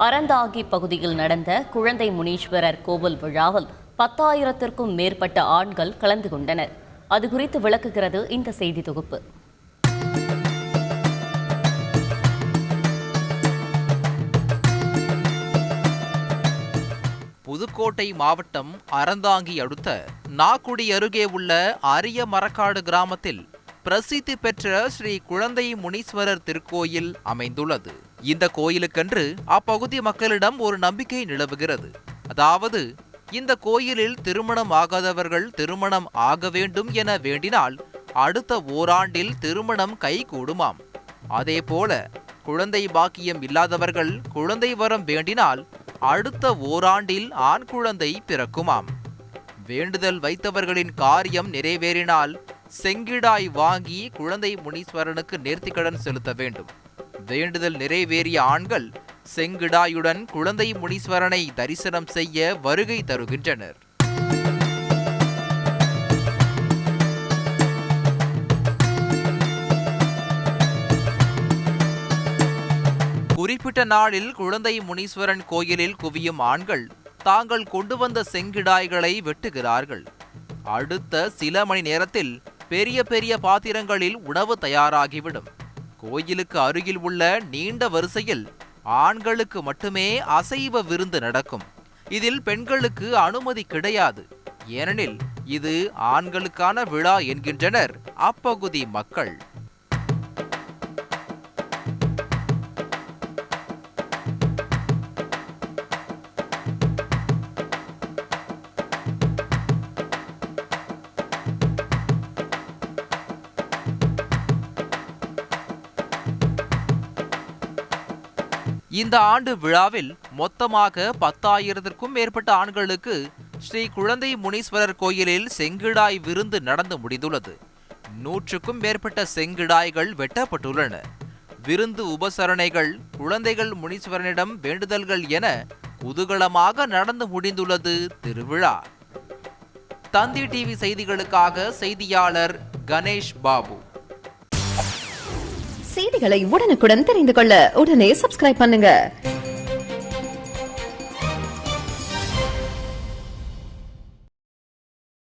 அறந்தாங்கி பகுதியில் நடந்த குழந்தை முனீஸ்வரர் கோவில் விழாவில் 10,000க்கும் மேற்பட்ட ஆண்கள் கலந்து கொண்டனர். அது குறித்து விளக்குகிறது இந்த செய்தி தொகுப்பு. புதுக்கோட்டை மாவட்டம் அறந்தாங்கி அடுத்த நாக்குடி அருகே உள்ள அரிய மரக்காடு கிராமத்தில் பிரசித்தி பெற்ற ஸ்ரீ குழந்தை முனீஸ்வரர் திருக்கோயில் அமைந்துள்ளது. இந்த கோயிலுக்கென்று அப்பகுதி மக்களிடம் ஒரு நம்பிக்கை நிலவுகிறது. அதாவது, இந்த கோயிலில் திருமணம் ஆகாதவர்கள் திருமணம் ஆக வேண்டும் என வேண்டினால் அடுத்த ஓராண்டில் திருமணம் கைகூடுமாம். அதேபோல குழந்தை பாக்கியம் இல்லாதவர்கள் குழந்தை வரம் வேண்டினால் அடுத்த ஓராண்டில் ஆண் குழந்தை பிறக்குமாம். வேண்டுதல் வைத்தவர்களின் காரியம் நிறைவேறினால் செங்கிடாய் வாங்கி குழந்தை முனீஸ்வரனுக்கு நேர்த்திக்கடன் செலுத்த வேண்டும். வேண்டுதல் நிறைவேறிய ஆண்கள் செங்கிடாயுடன் குழந்தை முனீஸ்வரனை தரிசனம் செய்ய வருகை தருகின்றனர். குறிப்பிட்ட நாளில் குழந்தை முனீஸ்வரன் கோயிலில் குவியும் ஆண்கள் தாங்கள் கொண்டு வந்த செங்கிடாய்களை வெட்டுகிறார்கள். அடுத்த சில மணி நேரத்தில் பெரிய பெரிய பாத்திரங்களில் உணவு தயாராகிவிடும். கோயிலுக்கு அருகில் உள்ள நீண்ட வரிசையில் ஆண்களுக்கு மட்டுமே அசைவ விருந்து நடக்கும். இதில் பெண்களுக்கு அனுமதி கிடையாது. ஏனெனில் இது ஆண்களுக்கான விழா என்கின்றனர் அப்பகுதி மக்கள். இந்த ஆண்டு விழாவில் மொத்தமாக 10,000க்கும் மேற்பட்ட ஆண்களுக்கு ஸ்ரீ குழந்தை முனீஸ்வரர் கோயிலில் செங்கிடாய் விருந்து நடந்து முடிந்துள்ளது. 100க்கும் மேற்பட்ட செங்கிடாய்கள் வெட்டப்பட்டுள்ளன. விருந்து உபசரணைகள், குழந்தைகள் முனீஸ்வரனிடம் வேண்டுதல்கள் என குதூகலமாக நடந்து முடிந்துள்ளது திருவிழா. தந்தி டிவி செய்திகளுக்காக செய்தியாளர் கணேஷ் பாபு. செய்திகளை உடனுக்குடன் தெரிந்து கொள்ள உடனே சப்ஸ்கிரைப் பண்ணுங்க.